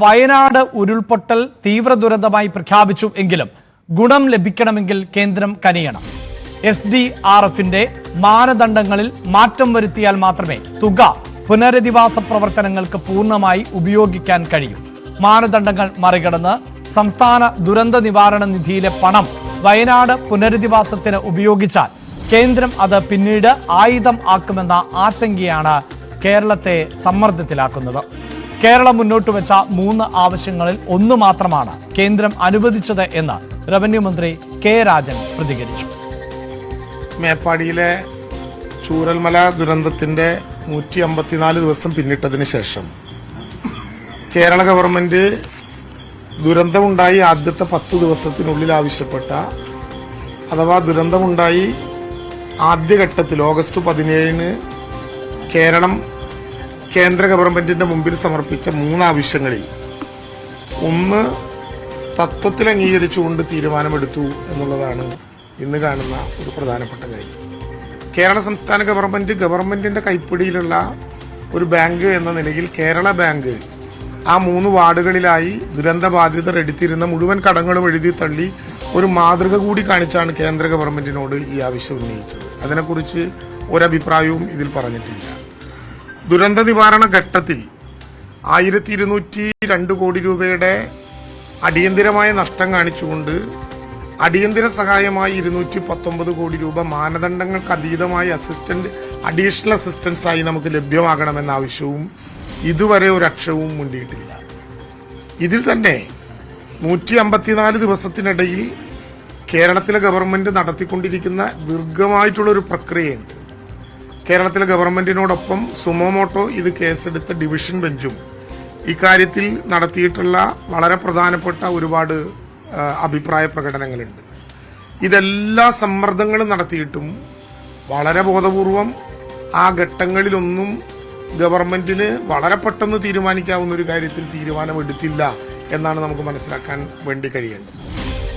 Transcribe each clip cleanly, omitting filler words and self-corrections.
വയനാട് ഉരുൾപൊട്ടൽ തീവ്ര ദുരന്തമായി പ്രഖ്യാപിച്ചു എങ്കിലും ഗുണം ലഭിക്കണമെങ്കിൽ കേന്ദ്രം കനിയണം. SDRFന്റെ മാനദണ്ഡങ്ങളിൽ മാറ്റം വരുത്തിയാൽ മാത്രമേ തുക പുനരധിവാസ പ്രവർത്തനങ്ങൾക്ക് പൂർണ്ണമായി ഉപയോഗിക്കാൻ കഴിയൂ. മാനദണ്ഡങ്ങൾ മറികടന്ന് സംസ്ഥാന ദുരന്ത നിവാരണ നിധിയിലെ പണം വയനാട് പുനരധിവാസത്തിന് ഉപയോഗിച്ചാൽ കേന്ദ്രം അത് പിന്നീട് ആയുധം ആക്കുമെന്ന ആശങ്കയാണ് കേരളത്തെ സമ്മർദ്ദത്തിലാക്കുന്നത്. കേരളം മുന്നോട്ട് വെച്ച 3 ആവശ്യങ്ങളിൽ ഒന്ന് മാത്രമാണ് കേന്ദ്രം അനുവദിച്ചത് എന്ന് റവന്യൂ മന്ത്രി കെ രാജൻ പ്രതികരിച്ചു. മേപ്പാടിയിലെ ചൂരൽമല ദുരന്തത്തിന്റെ 154 ദിവസം പിന്നിട്ടതിന് ശേഷം കേരള ഗവൺമെന്റ് ദുരന്തമുണ്ടായി ആദ്യത്തെ 10 ദിവസത്തിനുള്ളിൽ ആവശ്യപ്പെട്ട അഥവാ ദുരന്തമുണ്ടായി ആദ്യഘട്ടത്തിൽ ഓഗസ്റ്റ് 17 കേരളം കേന്ദ്ര ഗവൺമെന്റിന്റെ മുമ്പിൽ സമർപ്പിച്ച 3 ആവശ്യങ്ങളിൽ ഒന്ന് തത്വത്തിൽ അംഗീകരിച്ചുകൊണ്ട് തീരുമാനമെടുത്തു എന്നുള്ളതാണ് ഇന്ന് കാണുന്ന ഒരു പ്രധാനപ്പെട്ട കാര്യം. കേരള സംസ്ഥാന ഗവൺമെന്റിന്റെ കൈപ്പിടിയിലുള്ള ഒരു ബാങ്ക് എന്ന നിലയിൽ കേരള ബാങ്ക് ആ 3 വാർഡുകളിലായി ദുരന്തബാധിതർ എടുത്തിരുന്ന മുഴുവൻ കടങ്ങളും എഴുതി തള്ളി ഒരു മാതൃക കൂടി കാണിച്ചാണ് കേന്ദ്ര ഗവൺമെന്റിനോട് ഈ ആവശ്യം ഉന്നയിച്ചത്. അതിനെക്കുറിച്ച് ഒരഭിപ്രായവും ഇതിൽ പറഞ്ഞിട്ടില്ല. ദുരന്ത നിവാരണ ഘട്ടത്തിൽ 1202 കോടി രൂപയുടെ അടിയന്തരമായ നഷ്ടം കാണിച്ചുകൊണ്ട് അടിയന്തര സഹായമായി 219 കോടി രൂപ മാനദണ്ഡങ്ങൾക്ക് അതീതമായി അഡീഷണൽ അസിസ്റ്റൻസ് ആയി നമുക്ക് ലഭ്യമാകണമെന്ന ആവശ്യവും ഇതുവരെ ഒരു അക്ഷരവും മുണ്ടിയിട്ടില്ല. ഇതിൽ തന്നെ 154 ദിവസത്തിനിടയിൽ കേരളത്തിലെ ഗവൺമെന്റ് നടത്തിക്കൊണ്ടിരിക്കുന്ന ദീർഘമായിട്ടുള്ള ഒരു പ്രക്രിയയുണ്ട്. കേരളത്തിലെ ഗവൺമെന്റിനോടൊപ്പം സുമോമോട്ടോ ഇത് കേസെടുത്ത ഡിവിഷൻ ബെഞ്ചും ഇക്കാര്യത്തിൽ നടത്തിയിട്ടുള്ള വളരെ പ്രധാനപ്പെട്ട ഒരുപാട് അഭിപ്രായ പ്രകടനങ്ങളുണ്ട്. ഇതെല്ലാ സമ്മർദ്ദങ്ങളും നടത്തിയിട്ടും വളരെ ബോധപൂർവം ആ ഘട്ടങ്ങളിലൊന്നും ഗവൺമെന്റിന് വളരെ പെട്ടെന്ന് തീരുമാനിക്കാവുന്ന ഒരു കാര്യത്തിൽ തീരുമാനമെടുത്തില്ല എന്നാണ് നമുക്ക് മനസ്സിലാക്കാൻ വേണ്ടി കഴിയേണ്ടത്.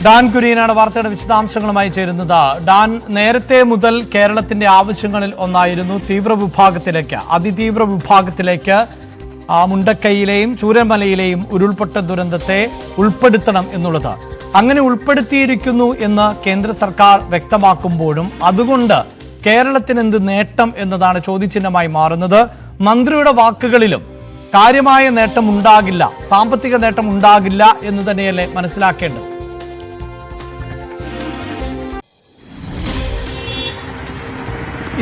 ഡാൻ കുര്യനാണ് വാർത്തയുടെ വിശദാംശങ്ങളുമായി ചേരുന്നത്. ഡാൻ, നേരത്തെ മുതൽ കേരളത്തിന്റെ ആവശ്യങ്ങളിൽ ഒന്നായിരുന്നു തീവ്ര വിഭാഗത്തിലേക്ക്, അതിതീവ്ര വിഭാഗത്തിലേക്ക് മുണ്ടക്കൈയിലെയും ചൂരൽമലയിലെയും ഉരുൾപൊട്ടൽ ദുരന്തത്തെ ഉൾപ്പെടുത്തണം എന്നുള്ളത്. അങ്ങനെ ഉൾപ്പെടുത്തിയിരിക്കുന്നു എന്ന് കേന്ദ്ര സർക്കാർ വ്യക്തമാക്കുമ്പോഴും അതുകൊണ്ട് കേരളത്തിന് എന്ത് നേട്ടം എന്നതാണ് ചോദ്യചിഹ്നമായി മാറുന്നത്. മന്ത്രിയുടെ വാക്കുകളിലും കാര്യമായ നേട്ടം ഉണ്ടാകില്ല, സാമ്പത്തിക നേട്ടം ഉണ്ടാകില്ല എന്ന് തന്നെയല്ലേ മനസ്സിലാക്കേണ്ടത്?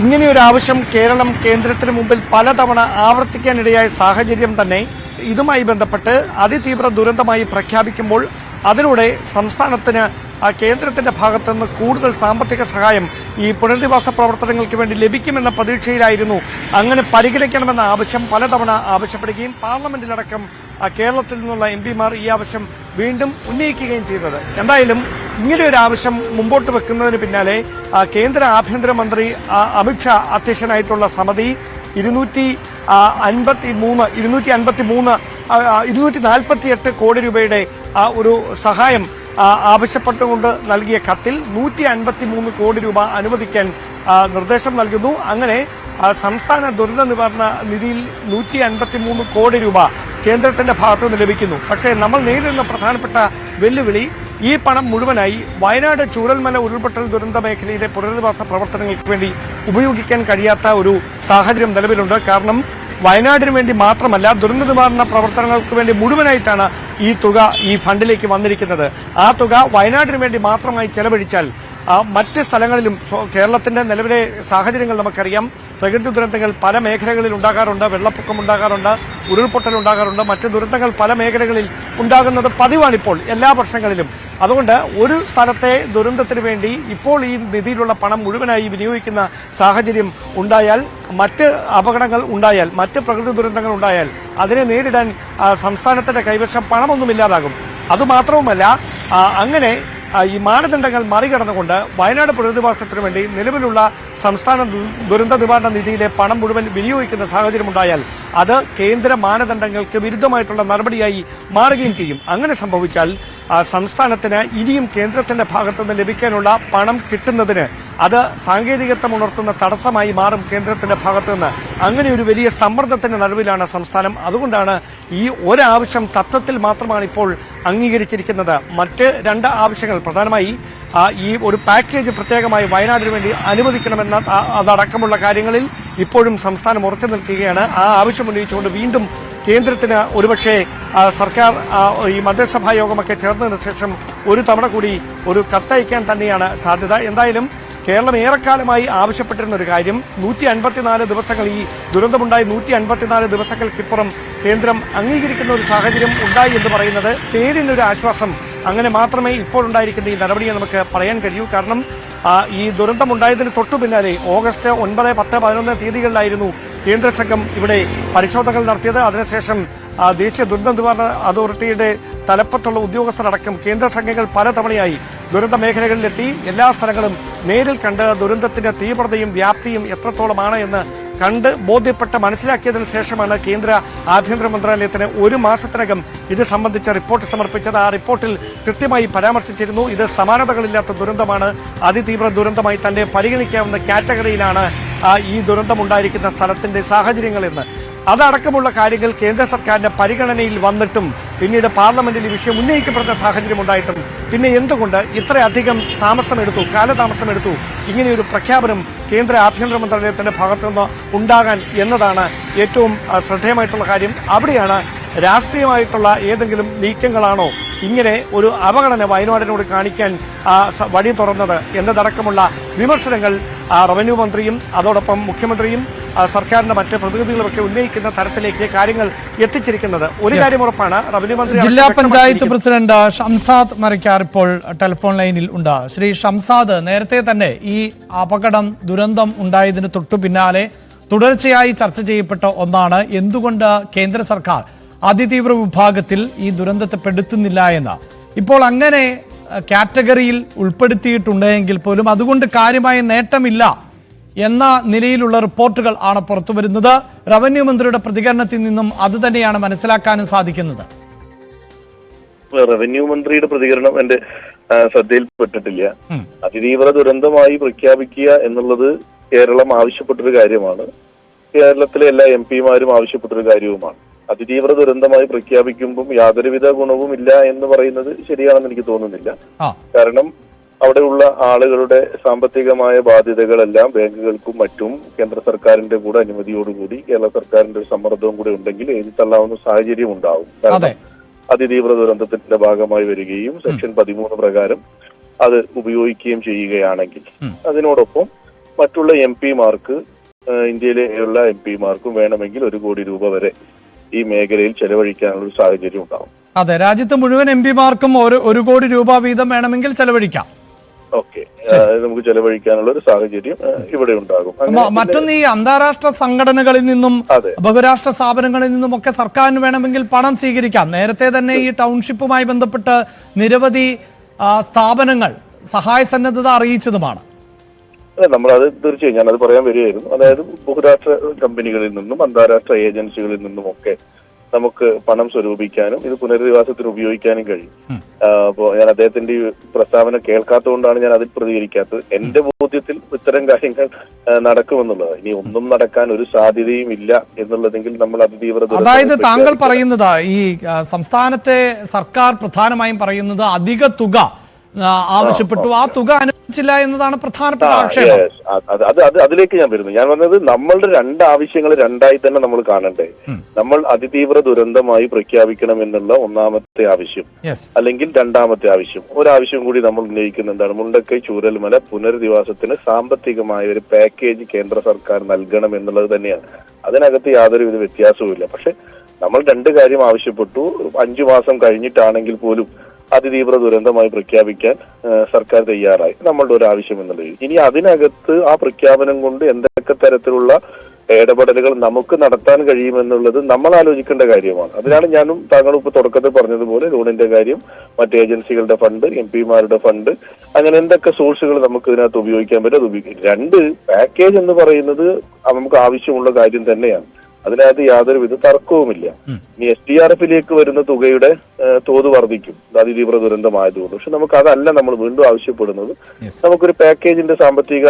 ഇങ്ങനെയൊരു ആവശ്യം കേരളം കേന്ദ്രത്തിന് മുമ്പിൽ പലതവണ ആവർത്തിക്കാനിടയായ സാഹചര്യം തന്നെ ഇതുമായി ബന്ധപ്പെട്ട് അതിതീവ്ര ദുരന്തമായി പ്രഖ്യാപിക്കുമ്പോൾ അതിലൂടെ സംസ്ഥാനത്തിന് കേന്ദ്രത്തിന്റെ ഭാഗത്തുനിന്ന് കൂടുതൽ സാമ്പത്തിക സഹായം ഈ പുനരധിവാസ പ്രവർത്തനങ്ങൾക്ക് വേണ്ടി ലഭിക്കുമെന്ന പ്രതീക്ഷയിലായിരുന്നു. അങ്ങനെ പരിഗണിക്കണമെന്ന ആവശ്യം പലതവണ ആവശ്യപ്പെടുകയും പാർലമെന്റിലടക്കം കേരളത്തിൽ നിന്നുള്ള MPമാർ ഈ ആവശ്യം വീണ്ടും ഉന്നയിക്കുകയും ചെയ്തത്. എന്തായാലും ഇങ്ങനെയൊരു ആവശ്യം മുമ്പോട്ട് വെക്കുന്നതിന് പിന്നാലെ കേന്ദ്ര ആഭ്യന്തരമന്ത്രി അമിത്ഷാ അധ്യക്ഷനായിട്ടുള്ള സമിതി 248 കോടി രൂപയുടെ ഒരു സഹായം ആവശ്യപ്പെട്ടുകൊണ്ട് നൽകിയ കത്തിൽ 153 കോടി രൂപ അനുവദിക്കാൻ നിർദ്ദേശം നൽകുന്നു. അങ്ങനെ സംസ്ഥാന ദുരന്ത നിവാരണ നിധിയിൽ 153 കോടി രൂപ കേന്ദ്രത്തിന്റെ ഭാഗത്തുനിന്ന് ലഭിക്കുന്നു. പക്ഷേ നമ്മൾ നേരിടുന്ന പ്രധാനപ്പെട്ട വെല്ലുവിളി ഈ പണം മുഴുവനായി വയനാട് ചൂരൽമല ഉരുൾപൊട്ടൽ ദുരന്ത മേഖലയിലെ പുനരധിവാസ പ്രവർത്തനങ്ങൾക്ക് വേണ്ടി ഉപയോഗിക്കാൻ കഴിയാത്ത ഒരു സാഹചര്യം നിലവിലുണ്ട്. കാരണം വയനാടിന് വേണ്ടി മാത്രമല്ല, ദുരന്ത നിവാരണ പ്രവർത്തനങ്ങൾക്ക് വേണ്ടി മുഴുവനായിട്ടാണ് ഈ തുക ഈ ഫണ്ടിലേക്ക് വന്നിരിക്കുന്നത്. ആ തുക വയനാടിന് വേണ്ടി മാത്രമായി ചെലവഴിച്ചാൽ മറ്റ് സ്ഥലങ്ങളിലും കേരളത്തിന്റെ നിലവിലെ സാഹചര്യങ്ങൾ നമുക്കറിയാം. പ്രകൃതി ദുരന്തങ്ങൾ പല മേഖലകളിൽ ഉണ്ടാകാറുണ്ട്, വെള്ളപ്പൊക്കം ഉണ്ടാകാറുണ്ട്, ഉരുൾപൊട്ടൽ ഉണ്ടാകാറുണ്ട്, മറ്റ് ദുരന്തങ്ങൾ പല മേഖലകളിൽ ഉണ്ടാകുന്നത് പതിവാണിപ്പോൾ എല്ലാ വർഷങ്ങളിലും. അതുകൊണ്ട് ഒരു സ്ഥലത്തെ ദുരന്തത്തിന് വേണ്ടി ഇപ്പോൾ ഈ നിധിയിലുള്ള പണം മുഴുവനായി വിനിയോഗിക്കുന്ന സാഹചര്യം ഉണ്ടായാൽ, മറ്റ് അപകടങ്ങൾ ഉണ്ടായാൽ, മറ്റ് പ്രകൃതി ദുരന്തങ്ങൾ ഉണ്ടായാൽ അതിനെ നേരിടാൻ സംസ്ഥാനത്തിന്റെ കൈവശം പണമൊന്നുമില്ലാതാകും. അതുമാത്രവുമല്ല, അങ്ങനെ ഈ മാനദണ്ഡങ്ങൾ മറികടന്നുകൊണ്ട് വയനാട് പുനരധിവാസത്തിനു വേണ്ടി നിലവിലുള്ള സംസ്ഥാന ദുരന്ത നിവാരണ നിധിയിലെ പണം മുഴുവൻ വിനിയോഗിക്കുന്ന സാഹചര്യമുണ്ടായാൽ അത് കേന്ദ്ര മാനദണ്ഡങ്ങൾക്ക് വിരുദ്ധമായിട്ടുള്ള നടപടിയായി മാറുകയും ചെയ്യും. അങ്ങനെ സംഭവിച്ചാൽ സംസ്ഥാനത്തിന് ഇനിയും കേന്ദ്രത്തിന്റെ ഭാഗത്തുനിന്ന് ലഭിക്കാനുള്ള പണം കിട്ടുന്നതിന് അത് സാങ്കേതികത്വം ഉണർത്തുന്ന തടസ്സമായി മാറും കേന്ദ്രത്തിന്റെ ഭാഗത്തു നിന്ന്. അങ്ങനെ ഒരു വലിയ സമ്മർദ്ദത്തിന്റെ നടുവിലാണ് സംസ്ഥാനം. അതുകൊണ്ടാണ് ഈ ഒരാവശ്യം തത്വത്തിൽ മാത്രമാണ് ഇപ്പോൾ അംഗീകരിച്ചിരിക്കുന്നത്. മറ്റ് 2 ആവശ്യങ്ങൾ പ്രധാനമായി ഈ ഒരു പാക്കേജ് പ്രത്യേകമായി വയനാടിന് വേണ്ടി അനുവദിക്കണമെന്ന അതടക്കമുള്ള കാര്യങ്ങളിൽ ഇപ്പോഴും സംസ്ഥാനം ഉറച്ചു നിൽക്കുകയാണ്. ആ ആവശ്യം ഉന്നയിച്ചുകൊണ്ട് വീണ്ടും കേന്ദ്രത്തിന് ഒരുപക്ഷെ സർക്കാർ ഈ മന്ത്രിസഭാ യോഗമൊക്കെ ചേർന്നതിന് ശേഷം ഒരു തവണ കൂടി ഒരു കത്തയക്കാൻ തന്നെയാണ് സാധ്യത. എന്തായാലും കേരളം ഏറെക്കാലമായി ആവശ്യപ്പെട്ടിരുന്ന ഒരു കാര്യം 154 ദിവസങ്ങൾ ഈ ദുരന്തമുണ്ടായി 154 ദിവസങ്ങൾക്കിപ്പുറം കേന്ദ്രം അംഗീകരിക്കുന്ന ഒരു സാഹചര്യം ഉണ്ടായി എന്ന് പറയുന്നത് പേരിനൊരു ആശ്വാസം. അങ്ങനെ മാത്രമേ ഇപ്പോഴുണ്ടായിരിക്കുന്ന ഈ നടപടിയെ നമുക്ക് പറയാൻ കഴിയൂ. കാരണം ഈ ദുരന്തമുണ്ടായതിന് തൊട്ടു പിന്നാലെ ഓഗസ്റ്റ് 9, 10, 11 തീയതികളിലായിരുന്നു കേന്ദ്ര സംഘം ഇവിടെ പരിശോധനകൾ നടത്തിയത്. അതിനുശേഷം ദേശീയ ദുരന്ത നിവാരണ അതോറിറ്റിയുടെ തലപ്പത്തുള്ള ഉദ്യോഗസ്ഥരടക്കം കേന്ദ്ര സംഘങ്ങൾ പലതവണയായി ദുരന്ത മേഖലകളിലെത്തി എല്ലാ സ്ഥലങ്ങളും നേരിൽ കണ്ട് ദുരന്തത്തിന്റെ തീവ്രതയും വ്യാപ്തിയും എത്രത്തോളമാണ് എന്ന് കണ്ട് ബോധ്യപ്പെട്ട് മനസ്സിലാക്കിയതിനു ശേഷമാണ് കേന്ദ്ര ആഭ്യന്തര മന്ത്രാലയത്തിന് 1 മാസത്തിനകം ഇത് സംബന്ധിച്ച റിപ്പോർട്ട് സമർപ്പിച്ചത്. ആ റിപ്പോർട്ടിൽ കൃത്യമായി പരാമർശിച്ചിരുന്നു ഇത് സമാനതകളില്ലാത്ത ദുരന്തമാണ്, അതിതീവ്ര ദുരന്തമായി തന്നെ പരിഗണിക്കാവുന്ന കാറ്റഗറിയിലാണ് ഈ ദുരന്തമുണ്ടായിരിക്കുന്ന സ്ഥലത്തിന്റെ സാഹചര്യങ്ങൾ എന്ന്. അതടക്കമുള്ള കാര്യങ്ങൾ കേന്ദ്ര സർക്കാരിന്റെ പരിഗണനയിൽ വന്നിട്ടും പിന്നീട് പാർലമെന്റിൽ ഈ വിഷയം ഉന്നയിക്കപ്പെടുന്ന സാഹചര്യം ഉണ്ടായിട്ടും പിന്നെ എന്തുകൊണ്ട് ഇത്രയധികം കാലതാമസമെടുത്തു ഇങ്ങനെയൊരു പ്രഖ്യാപനം കേന്ദ്ര ആഭ്യന്തര മന്ത്രാലയത്തിന്റെ ഭാഗത്തുനിന്ന് ഉണ്ടാകാൻ എന്നതാണ് ഏറ്റവും ശ്രദ്ധേയമായിട്ടുള്ള കാര്യം. അവിടെയാണ് രാഷ്ട്രീയമായിട്ടുള്ള ഏതെങ്കിലും നീക്കങ്ങളാണോ ഇങ്ങനെ ഒരു അവഗണന വയനാടിനോട് കാണിക്കാൻ വഴി തുറന്നത് എന്നതടക്കമുള്ള വിമർശനങ്ങൾ റവന്യൂ മന്ത്രിയും അതോടൊപ്പം മുഖ്യമന്ത്രിയും സർക്കാരിന്റെ മറ്റ് പ്രതിനിധികളുമൊക്കെ ഉന്നയിക്കുന്ന തരത്തിലേക്ക് കാര്യങ്ങൾ എത്തിച്ചിരിക്കുന്നത്. ഒരു കാര്യം ഉറപ്പാണ്, റവന്യൂ മന്ത്രി ജില്ലാ പഞ്ചായത്ത് പ്രസിഡന്റ് ഷംസാദ് മരക്കാർ ഇപ്പോൾ ടെലിഫോൺ ലൈനിൽ ഉണ്ട്. ശ്രീ ഷംസാദ്, നേരത്തെ തന്നെ ഈ ദുരന്തം ഉണ്ടായതിന് തൊട്ടു പിന്നാലെ തുടർച്ചയായി ചർച്ച ചെയ്യപ്പെട്ട ഒന്നാണ് എന്തുകൊണ്ട് കേന്ദ്ര സർക്കാർ അതിതീവ്ര വിഭാഗത്തിൽ ഈ ദുരന്തത്തെ പെടുത്തുന്നില്ല എന്ന്. ഇപ്പോൾ അങ്ങനെ കാറ്റഗറിയിൽ ഉൾപ്പെടുത്തിയിട്ടുണ്ടെങ്കിൽ പോലും അതുകൊണ്ട് കാര്യമായ നേട്ടമില്ല എന്ന നിലയിലുള്ള റിപ്പോർട്ടുകൾ ആണ് പുറത്തുവരുന്നത്. റവന്യൂ മന്ത്രിയുടെ പ്രതികരണത്തിൽ നിന്നും അത് തന്നെയാണ് മനസ്സിലാക്കാനും സാധിക്കുന്നത്. റവന്യൂ മന്ത്രിയുടെ പ്രതികരണം എന്റെ ശ്രദ്ധയിൽപ്പെട്ടിട്ടില്ല. അതിതീവ്ര ദുരന്തമായി പ്രഖ്യാപിക്കുക എന്നുള്ളത് കേരളം ആവശ്യപ്പെട്ടൊരു കാര്യമാണ്. കേരളത്തിലെ എല്ലാ MP-മാരും ആവശ്യപ്പെട്ടൊരു കാര്യവുമാണ്. അതിതീവ്ര ദുരന്തമായി പ്രഖ്യാപിക്കുമ്പം യാതൊരുവിധ ഗുണവും ഇല്ല എന്ന് പറയുന്നത് ശരിയാണെന്ന് എനിക്ക് തോന്നുന്നില്ല. കാരണം അവിടെയുള്ള ആളുകളുടെ സാമ്പത്തികമായ ബാധ്യതകളെല്ലാം ബാങ്കുകൾക്കും മറ്റും കേന്ദ്ര സർക്കാരിന്റെ കൂടെ അനുമതിയോടുകൂടി കേരള സർക്കാരിന്റെ ഒരു സമ്മർദ്ദവും കൂടെ ഉണ്ടെങ്കിൽ എഴുതി തള്ളാവുന്ന സാഹചര്യം ഉണ്ടാവും. കാരണം അതിതീവ്ര ദുരന്തത്തിന്റെ ഭാഗമായി വരികയും സെക്ഷൻ 13 പ്രകാരം അത് ഉപയോഗിക്കുകയും ചെയ്യുകയാണെങ്കിൽ അതിനോടൊപ്പം മറ്റുള്ള MP-മാർക്ക് ഇന്ത്യയിലുള്ള MP-മാർക്കും വേണമെങ്കിൽ 1 കോടി രൂപ വരെ ഈ മേഖലയിൽ ചെലവഴിക്കാനുള്ള ഒരു സാഹചര്യം ഉണ്ടാവും. അതെ, രാജ്യത്ത് മുഴുവൻ MP-മാർക്കും 1 കോടി രൂപ വീതം വേണമെങ്കിൽ ചെലവഴിക്കാം. ഓക്കെ, നമുക്ക് ചെലവഴിക്കാനുള്ള ഒരു സാഹചര്യം ഇവിടെ ഉണ്ടാകും. മറ്റൊന്ന്, ഈ അന്താരാഷ്ട്ര സംഘടനകളിൽ നിന്നും ബഹുരാഷ്ട്ര സ്ഥാപനങ്ങളിൽ നിന്നും ഒക്കെ സർക്കാരിന് വേണമെങ്കിൽ പണം സ്വീകരിക്കാം. നേരത്തെ തന്നെ ഈ ടൗൺഷിപ്പുമായി ബന്ധപ്പെട്ട് നിരവധി സ്ഥാപനങ്ങൾ സഹായ സന്നദ്ധത അറിയിച്ചതുമാണ്. നമ്മളത് തീർച്ചയായും ഞാനത് പറയാൻ വരികയായിരുന്നു. അതായത് ബഹുരാഷ്ട്ര കമ്പനികളിൽ നിന്നും അന്താരാഷ്ട്ര ഏജൻസികളിൽ നിന്നുമൊക്കെ നമുക്ക് പണം സ്വരൂപിക്കാനും ഇത് പുനരധിവാസത്തിന് ഉപയോഗിക്കാനും കഴിയും. അപ്പോ ഞാൻ അദ്ദേഹത്തിന്റെ ഈ പ്രസ്താവന കേൾക്കാത്തതുകൊണ്ടാണ് ഞാൻ അതിൽ പ്രതികരിക്കാത്തത്. എന്റെ ബോധ്യത്തിൽ ഇത്തരം കാര്യങ്ങൾ നടക്കുമെന്നുള്ളത്. ഇനി ഒന്നും നടക്കാൻ ഒരു സാധ്യതയും ഇല്ല എന്നുള്ളതെങ്കിൽ നമ്മൾ അതിതീവ്ര, അതായത് താങ്കൾ പറയുന്നത് ഈ സംസ്ഥാനത്തെ സർക്കാർ പ്രധാനമായും പറയുന്നത് അധിക തുക ആവശ്യപ്പെട്ടു, ആ തുക അനുവദിച്ചില്ല എന്നതാണ് പ്രധാനപ്പെട്ട ആക്ഷേപം. അതിലേക്ക് ഞാൻ വരുന്നു. ഞാൻ പറഞ്ഞത് നമ്മളുടെ 2 ആവശ്യങ്ങൾ 2ആയി തന്നെ നമ്മൾ കാണണ്ടേ. നമ്മൾ അതിതീവ്ര ദുരന്തമായി പ്രഖ്യാപിക്കണം എന്നുള്ള ഒന്നാമത്തെ ആവശ്യം, അല്ലെങ്കിൽ 2ാമത്തെ ആവശ്യം. ഒരാവശ്യം കൂടി നമ്മൾ ഉന്നയിക്കുന്ന എന്താണ്, മുണ്ടക്കൈ ചൂരൽമല പുനരധിവാസത്തിന് സാമ്പത്തികമായ ഒരു പാക്കേജ് കേന്ദ്ര സർക്കാർ നൽകണം എന്നുള്ളത് തന്നെയാണ്. അതിനകത്ത് യാതൊരുവിധ വ്യത്യാസവുമില്ല. പക്ഷെ നമ്മൾ 2 കാര്യം ആവശ്യപ്പെട്ടു. 5 മാസം കഴിഞ്ഞിട്ടാണെങ്കിൽ പോലും അതിതീവ്ര ദുരന്തമായി പ്രഖ്യാപിക്കാൻ സർക്കാർ തയ്യാറായി, നമ്മളുടെ ഒരു ആവശ്യം എന്നുള്ളത്. ഇനി അതിനകത്ത് ആ പ്രഖ്യാപനം കൊണ്ട് എന്തൊക്കെ തരത്തിലുള്ള ഇടപെടലുകൾ നമുക്ക് നടത്താൻ കഴിയുമെന്നുള്ളത് നമ്മൾ ആലോചിക്കേണ്ട കാര്യമാണ്. അതിനാണ് ഞാനും താങ്കളും ഇപ്പൊ തുടക്കത്തിൽ പറഞ്ഞതുപോലെ ലോണിന്റെ കാര്യം, മറ്റ് ഏജൻസികളുടെ ഫണ്ട്, MP-മാരുടെ ഫണ്ട്, അങ്ങനെ എന്തൊക്കെ സോഴ്സുകൾ നമുക്ക് ഇതിനകത്ത് ഉപയോഗിക്കാൻ പറ്റും അത് ഉപയോഗിക്കും. 2 പാക്കേജ് എന്ന് പറയുന്നത് നമുക്ക് ആവശ്യമുള്ള കാര്യം തന്നെയാണ്. അതിനകത്ത് യാതൊരുവിധ തർക്കവുമില്ല. ഇനി SDRF-ലേക്ക് വരുന്ന തുകയുടെ തോത് വർദ്ധിക്കും, അതിതീവ്ര ദുരന്തമായതുകൊണ്ട്. പക്ഷെ നമുക്ക് അതല്ല നമ്മൾ വീണ്ടും ആവശ്യപ്പെടുന്നത്. നമുക്കൊരു പാക്കേജിന്റെ സാമ്പത്തിക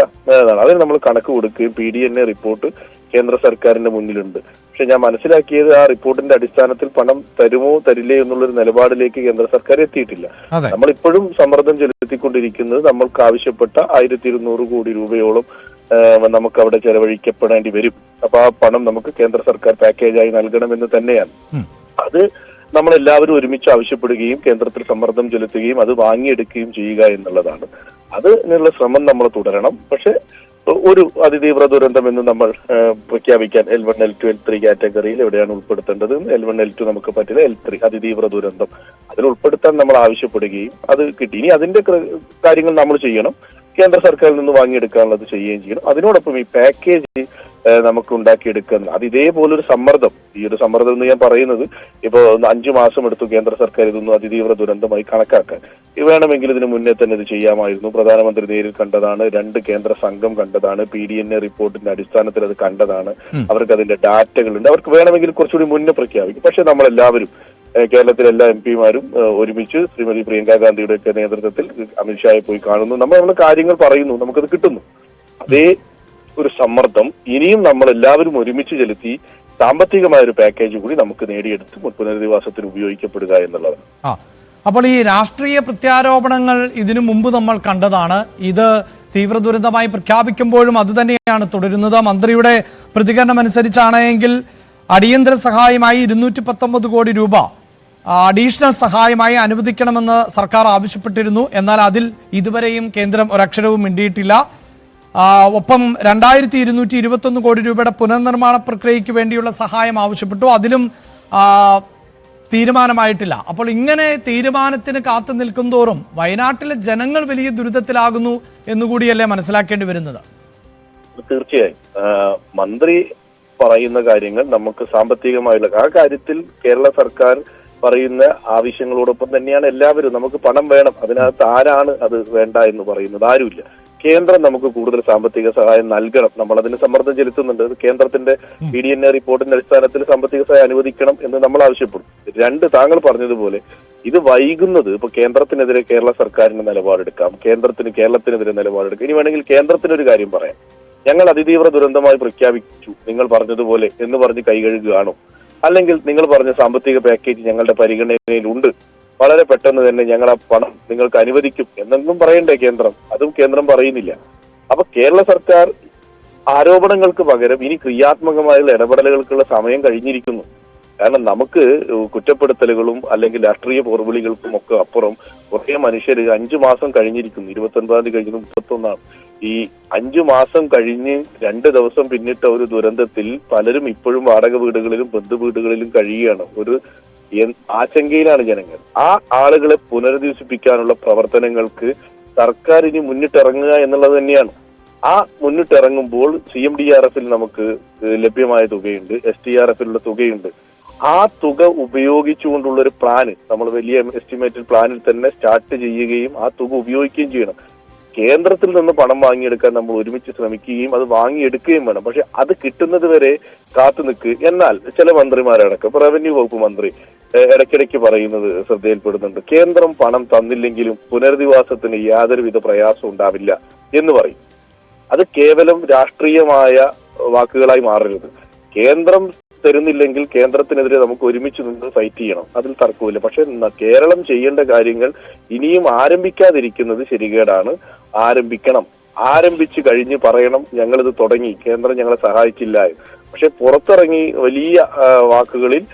അതിന് നമ്മൾ കണക്ക് കൊടുക്കുകയും PDNA റിപ്പോർട്ട് കേന്ദ്ര സർക്കാരിന്റെ മുന്നിലുണ്ട്. പക്ഷെ ഞാൻ മനസ്സിലാക്കിയത് ആ റിപ്പോർട്ടിന്റെ അടിസ്ഥാനത്തിൽ പണം തരുമോ തരില്ലേ എന്നുള്ളൊരു നിലപാടിലേക്ക് കേന്ദ്ര സർക്കാർ എത്തിയിട്ടില്ല. നമ്മളിപ്പോഴും സമ്മർദ്ദം ചെലുത്തിക്കൊണ്ടിരിക്കുന്നത് നമ്മൾക്ക് ആവശ്യപ്പെട്ട 1200 കോടി രൂപയോളം നമുക്ക് അവിടെ ചെലവഴിക്കപ്പെടേണ്ടി വരും. അപ്പൊ ആ പണം നമുക്ക് കേന്ദ്ര സർക്കാർ പാക്കേജായി നൽകണമെന്ന് തന്നെയാണ്. അത് നമ്മളെല്ലാവരും ഒരുമിച്ച് ആവശ്യപ്പെടുകയും കേന്ദ്രത്തിൽ സമ്മർദ്ദം ചെലുത്തുകയും അത് വാങ്ങിയെടുക്കുകയും ചെയ്യുക എന്നുള്ളതാണ്. അതിനുള്ള ശ്രമം നമ്മൾ തുടരണം. പക്ഷെ ഒരു അതിതീവ്ര ദുരന്തം എന്ന് നമ്മൾ പ്രഖ്യാപിക്കാൻ L1, L2, L3 കാറ്റഗറിയിൽ എവിടെയാണ് ഉൾപ്പെടുത്തേണ്ടത്? L1, L2 നമുക്ക് പറ്റില്ല, L3 അതിതീവ്ര ദുരന്തം അതിൽ ഉൾപ്പെടുത്താൻ നമ്മൾ ആവശ്യപ്പെടുകയും അത് കിട്ടി. ഇനി അതിന്റെ കാര്യങ്ങൾ നമ്മൾ ചെയ്യണം, കേന്ദ്ര സർക്കാരിൽ നിന്ന് വാങ്ങിയെടുക്കാനുള്ളത് ചെയ്യുകയും ചെയ്യണം. അതിനോടൊപ്പം ഈ പാക്കേജ് നമുക്ക് ഉണ്ടാക്കിയെടുക്കുക. അത് ഇതേപോലൊരു സമ്മർദ്ദം, ഈ ഒരു സമ്മർദ്ദം എന്ന് ഞാൻ പറയുന്നത് ഇപ്പൊ 5 മാസം എടുത്തു കേന്ദ്ര സർക്കാർ ഇതൊന്നും അതിതീവ്ര ദുരന്തമായി കണക്കാക്കാൻ. വേണമെങ്കിൽ ഇതിന് മുന്നേ തന്നെ ഇത് ചെയ്യാമായിരുന്നു. പ്രധാനമന്ത്രി നേരിൽ കണ്ടതാണ്, 2 കേന്ദ്ര സംഘം കണ്ടതാണ്, PDNA റിപ്പോർട്ടിന്റെ അടിസ്ഥാനത്തിൽ അത് കണ്ടതാണ്, അവർക്ക് അതിന്റെ ഡാറ്റകളുണ്ട്. അവർക്ക് വേണമെങ്കിൽ കുറച്ചുകൂടി മുന്നേ പ്രഖ്യാപിക്കും. പക്ഷെ നമ്മളെല്ലാവരും കേരളത്തിലെ എല്ലാ MP-മാരും ഒരുമിച്ച് ശ്രീമതി പ്രിയങ്ക ഗാന്ധിയുടെ ഒക്കെ നേതൃത്വത്തിൽ അമിത്ഷായെ പോയി കാണുന്നു. നമ്മൾ കാര്യങ്ങൾ പറയുന്നു, നമുക്കത് കിട്ടുന്നു. അതേ ഒരു സമ്മർദ്ദം ഇനിയും നമ്മൾ എല്ലാവരും ഒരുമിച്ച് ചെലുത്തി സാമ്പത്തികമായ ഒരു പാക്കേജ് കൂടി നമുക്ക് നേടിയെടുത്ത് പുനരധിവാസത്തിന് ഉപയോഗിക്കപ്പെടുക എന്നുള്ളതാണ്. അപ്പോൾ ഈ രാഷ്ട്രീയ പ്രത്യാരോപണങ്ങൾ ഇതിനു മുമ്പ് നമ്മൾ കണ്ടതാണ്. ഇത് തീവ്ര ദുരന്തമായി പ്രഖ്യാപിക്കുമ്പോഴും അത് തന്നെയാണ് തുടരുന്നത്. മന്ത്രിയുടെ പ്രതികരണം അനുസരിച്ചാണെങ്കിൽ അടിയന്തര സഹായമായി 219 കോടി രൂപ അഡീഷണൽ സഹായമായി അനുവദിക്കണമെന്ന് സർക്കാർ ആവശ്യപ്പെട്ടിരുന്നു. എന്നാൽ അതിൽ ഇതുവരെയും കേന്ദ്രം ഒരക്ഷരവും മിണ്ടിയിട്ടില്ല. ഒപ്പം 2221 കോടി രൂപയുടെ പുനർനിർമ്മാണ പ്രക്രിയയ്ക്ക് വേണ്ടിയുള്ള സഹായം ആവശ്യപ്പെട്ടു. അതിലും തീരുമാനമായിട്ടില്ല. അപ്പോൾ ഇങ്ങനെ തീരുമാനത്തിന് കാത്തു നിൽക്കുന്തോറും വയനാട്ടിലെ ജനങ്ങൾ വലിയ ദുരിതത്തിലാകുന്നു എന്നുകൂടിയല്ലേ മനസ്സിലാക്കേണ്ടി വരുന്നത്? തീർച്ചയായും മന്ത്രി പറയുന്ന കാര്യങ്ങൾ നമുക്ക് സാമ്പത്തികമായുള്ള ആ കാര്യത്തിൽ കേരള സർക്കാർ പറയുന്ന ആവശ്യങ്ങളോടൊപ്പം തന്നെയാണ് എല്ലാവരും. നമുക്ക് പണം വേണം, അതിനകത്ത് ആരാണ് അത് വേണ്ട എന്ന് പറയുന്നത്? ആരുമില്ല. കേന്ദ്രം നമുക്ക് കൂടുതൽ സാമ്പത്തിക സഹായം നൽകണം, നമ്മൾ അതിന് സമ്മർദ്ദം ചെലുത്തുന്നുണ്ട്. കേന്ദ്രത്തിന്റെ PDNA റിപ്പോർട്ടിന്റെ അടിസ്ഥാനത്തിൽ സാമ്പത്തിക സഹായം അനുവദിക്കണം എന്ന് നമ്മൾ ആവശ്യപ്പെടും. 2, താങ്കൾ പറഞ്ഞതുപോലെ ഇത് വൈകുന്നത് ഇപ്പൊ കേന്ദ്രത്തിനെതിരെ കേരള സർക്കാരിന് നിലപാടെടുക്കാം, കേരളത്തിനെതിരെ നിലപാടെടുക്കാം. ഇനി വേണമെങ്കിൽ കേന്ദ്രത്തിനൊരു കാര്യം പറയാം, ഞങ്ങൾ അതിതീവ്ര ദുരന്തമായി പ്രഖ്യാപിച്ചു നിങ്ങൾ പറഞ്ഞതുപോലെ എന്ന് പറഞ്ഞ് കൈകഴുകുകയാണോ? അല്ലെങ്കിൽ നിങ്ങൾ പറഞ്ഞ സാമ്പത്തിക പാക്കേജ് ഞങ്ങളുടെ പരിഗണനയിലുണ്ട്, വളരെ പെട്ടെന്ന് തന്നെ ഞങ്ങൾ ആ പണം നിങ്ങൾക്ക് അനുവദിക്കും എന്നെങ്കിലും പറയണ്ടേ കേന്ദ്രം? അതും കേന്ദ്രം പറയുന്നില്ല. അപ്പൊ കേരള സർക്കാർ ആരോപണങ്ങൾക്ക് പകരം ഇനി ക്രിയാത്മകമായുള്ള ഇടപെടലുകൾക്കുള്ള സമയം കഴിഞ്ഞിരിക്കുന്നു. കാരണം നമുക്ക് കുറ്റപ്പെടുത്തലുകളും അല്ലെങ്കിൽ രാഷ്ട്രീയ പോർവിളികൾക്കും ഒക്കെ അപ്പുറം കുറേ മനുഷ്യർ 5 മാസം കഴിഞ്ഞിരിക്കുന്നു. 29-ാം തീയതി കഴിഞ്ഞത് 31-ആണ്. ഈ 5 മാസം കഴിഞ്ഞ് 2 ദിവസം പിന്നിട്ട ഒരു ദുരന്തത്തിൽ പലരും ഇപ്പോഴും വാടക വീടുകളിലും ബന്ധുവീടുകളിലും കഴിയുകയാണ്. ഒരു ആശങ്കയിലാണ് ജനങ്ങൾ. ആ ആളുകളെ പുനരധിവസിപ്പിക്കാനുള്ള പ്രവർത്തനങ്ങൾക്ക് സർക്കാർ ഇനി മുന്നിട്ടിറങ്ങുക എന്നുള്ളത് തന്നെയാണ്. ആ മുന്നിട്ടിറങ്ങുമ്പോൾ CMDRF-ൽ നമുക്ക് ലഭ്യമായ തുകയുണ്ട്, SDRF-ലുള്ള തുകയുണ്ട്. ആ തുക ഉപയോഗിച്ചുകൊണ്ടുള്ള ഒരു പ്ലാന് നമ്മൾ വലിയ എസ്റ്റിമേറ്റഡ് പ്ലാനിൽ തന്നെ സ്റ്റാർട്ട് ചെയ്യുകയും ആ തുക ഉപയോഗിക്കുകയും ചെയ്യണം. കേന്ദ്രത്തിൽ നിന്ന് പണം വാങ്ങിയെടുക്കാൻ നമ്മൾ ഒരുമിച്ച് ശ്രമിക്കുകയും അത് വാങ്ങിയെടുക്കുകയും വേണം. പക്ഷെ അത് കിട്ടുന്നത് വരെ കാത്തു നിൽക്കുക. എന്നാൽ ചില മന്ത്രിമാരടക്കം റവന്യൂ വകുപ്പ് മന്ത്രി ഇടയ്ക്കിടയ്ക്ക് പറയുന്നത് ശ്രദ്ധയിൽപ്പെടുന്നുണ്ട്, കേന്ദ്രം പണം തന്നില്ലെങ്കിലും പുനരധിവാസത്തിന് യാതൊരുവിധ പ്രയാസം ഉണ്ടാവില്ല എന്ന് പറയും. അത് കേവലം രാഷ്ട്രീയമായ വാക്കുകളായി മാറരുത്. കേന്ദ്രം തരുന്നില്ലെങ്കിൽ കേന്ദ്രത്തിനെതിരെ നമുക്ക് ഒരുമിച്ച് നിന്ന് ഫൈറ്റ് ചെയ്യണം, അതിൽ തർക്കമില്ല. പക്ഷെ കേരളം ചെയ്യേണ്ട കാര്യങ്ങൾ ഇനിയും ആരംഭിക്കാതിരിക്കുന്നത് ശരികേടാണ്. ആരംഭിക്കണം. ആരംഭിച്ചു കഴിഞ്ഞ് പറയണം ഞങ്ങളിത് തുടങ്ങി, കേന്ദ്രം ഞങ്ങളെ സഹായിച്ചില്ല. പക്ഷെ പുറത്തിറങ്ങി വലിയ വാക്കുകളിൽ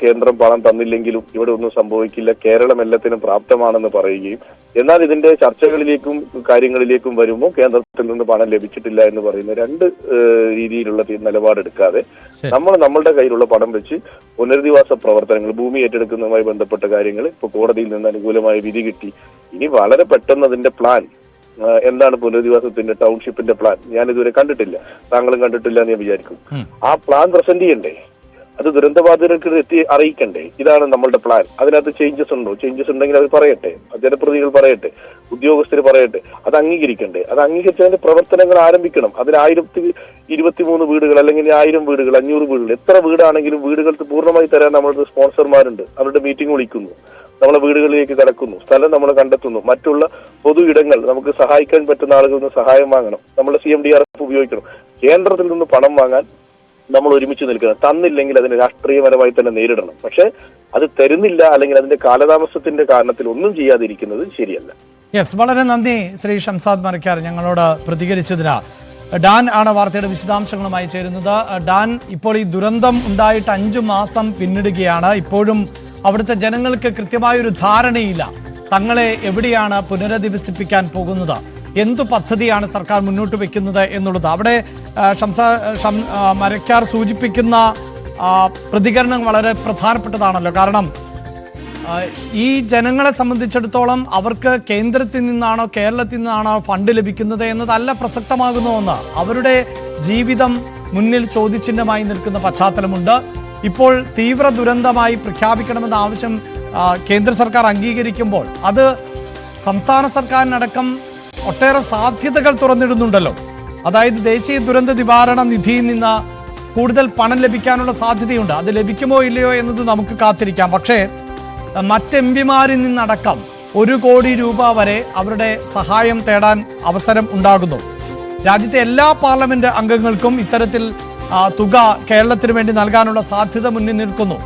കേന്ദ്രം പണം തന്നില്ലെങ്കിലും ഇവിടെ ഒന്നും സംഭവിക്കില്ല, കേരളം എല്ലാത്തിനും പ്രാപ്തമാണെന്ന് പറയുകയും എന്നാൽ ഇതിന്റെ ചർച്ചകളിലേക്കും കാര്യങ്ങളിലേക്കും വരുമ്പോൾ കേന്ദ്രത്തിൽ നിന്ന് പണം ലഭിച്ചിട്ടില്ല എന്ന് പറയുന്ന 2 രീതിയിലുള്ള നിലപാടെടുക്കാതെ നമ്മൾ നമ്മളുടെ കയ്യിലുള്ള പണം വെച്ച് പുനരധിവാസ പ്രവർത്തനങ്ങൾ, ഭൂമി ഏറ്റെടുക്കുന്നതുമായി ബന്ധപ്പെട്ട കാര്യങ്ങൾ ഇപ്പൊ കോടതിയിൽ നിന്ന് അനുകൂലമായ വിധി കിട്ടി. ഇനി വളരെ പെട്ടെന്ന് അതിന്റെ പ്ലാൻ എന്താണ് പുനരധിവാസത്തിന്റെ ടൗൺഷിപ്പിന്റെ പ്ലാൻ? ഞാൻ ഇതുവരെ കണ്ടിട്ടില്ല, താങ്കളും കണ്ടിട്ടില്ല എന്ന് ഞാൻ വിചാരിക്കും. ആ പ്ലാൻ പ്രസന്റ് ചെയ്യണ്ടേ? അത് ദുരന്തബാധിതർക്ക് എത്തി അറിയിക്കണ്ടേ? ഇതാണ് നമ്മളുടെ പ്ലാൻ. അതിനകത്ത് ചേഞ്ചസ് ഉണ്ടോ? ചേഞ്ചസ് ഉണ്ടെങ്കിൽ അത് പറയട്ടെ, ജനപ്രതിനിധികൾ പറയട്ടെ, ഉദ്യോഗസ്ഥർ പറയട്ടെ. അത് അംഗീകരിക്കണ്ടേ? അത് അംഗീകരിച്ചതിന്റെ പ്രവർത്തനങ്ങൾ ആരംഭിക്കണം. അതിന് 1023 വീടുകൾ അല്ലെങ്കിൽ 1000 വീടുകൾ, 500 വീടുകൾ, എത്ര വീടാണെങ്കിലും വീടുകൾക്ക് പൂർണ്ണമായി തരാൻ നമ്മളുടെ സ്പോൺസർമാരുണ്ട്. അവരുടെ മീറ്റിംഗ് വിളിക്കുന്നു, നമ്മളെ വീടുകളിലേക്ക് കടക്കുന്നു, സ്ഥലം നമ്മൾ കണ്ടെത്തുന്നു, മറ്റുള്ള പൊതു ഇടങ്ങൾ നമുക്ക് സഹായിക്കാൻ പറ്റുന്ന ആളുകളിൽ നിന്ന് സഹായം വാങ്ങണം, നമ്മൾ CMDRF ഉപയോഗിക്കണം. കേന്ദ്രത്തിൽ നിന്ന് പണം വാങ്ങാൻ നമ്മൾ ഒരുമിച്ച് നിൽക്കണം. തന്നില്ലെങ്കിൽ അതിനെ രാഷ്ട്രീയപരമായി തന്നെ നേരിടണം. പക്ഷെ അത് തരുന്നില്ല അല്ലെങ്കിൽ അതിന്റെ കാലതാമസത്തിന്റെ കാരണത്തിൽ ഒന്നും ചെയ്യാതിരിക്കുന്നത് ശരിയല്ല. യെസ്, വളരെ നന്ദി ശ്രീ ഷംസാദ് മരക്കാർ ഞങ്ങളോട് പ്രതികരിച്ചതിന്. ഡാൻ ആണ് വാർത്തയുടെ വിശദാംശങ്ങളുമായി ചേരുന്നത്. ഡാൻ, ഇപ്പോൾ ഈ ദുരന്തം ഉണ്ടായിട്ട് 5 മാസം പിന്നിടുകയാണ്. ഇപ്പോഴും അവിടുത്തെ ജനങ്ങൾക്ക് കൃത്യമായൊരു ധാരണയില്ല തങ്ങളെ എവിടെയാണ് പുനരധിവസിപ്പിക്കാൻ പോകുന്നത്, എന്തു പദ്ധതിയാണ് സർക്കാർ മുന്നോട്ട് വെക്കുന്നത് എന്നുള്ളത്. അവിടെ മരക്കാർ സൂചിപ്പിക്കുന്ന പ്രതികരണം വളരെ പ്രധാനപ്പെട്ടതാണല്ലോ. കാരണം ഈ ജനങ്ങളെ സംബന്ധിച്ചിടത്തോളം അവർക്ക് കേന്ദ്രത്തിൽ നിന്നാണോ കേരളത്തിൽ നിന്നാണോ ഫണ്ട് ലഭിക്കുന്നത് എന്നതല്ല പ്രസക്തമാകുന്ന ഒന്ന്. അവരുടെ ജീവിതം മുന്നിൽ ചോദ്യചിഹ്നമായി നിൽക്കുന്ന പശ്ചാത്തലമുണ്ട്. ഇപ്പോൾ തീവ്ര ദുരന്തമായി പ്രഖ്യാപിക്കണമെന്ന ആവശ്യം കേന്ദ്ര സർക്കാർ അംഗീകരിക്കുമ്പോൾ അത് സംസ്ഥാന സർക്കാരിനടക്കം ഒട്ടേറെ സാധ്യതകൾ തുറന്നിടുന്നുണ്ടല്ലോ. അതായത് ദേശീയ ദുരന്ത നിവാരണ നിധിയിൽ നിന്ന് കൂടുതൽ പണം ലഭിക്കാനുള്ള സാധ്യതയുണ്ട്. അത് ലഭിക്കുമോ ഇല്ലയോ എന്നത് നമുക്ക് കാത്തിരിക്കാം. പക്ഷേ മറ്റ് MPമാരിൽ നിന്നടക്കം 1 കോടി രൂപ വരെ അവരുടെ സഹായം തേടാൻ അവസരം ഉണ്ടാകുന്നു. രാജ്യത്തെ എല്ലാ പാർലമെന്റ് അംഗങ്ങൾക്കും ഇത്തരത്തിൽ തുക കേരളത്തിന് വേണ്ടി നൽകാനുള്ള സാധ്യത മുന്നിൽ നിൽക്കുന്നു.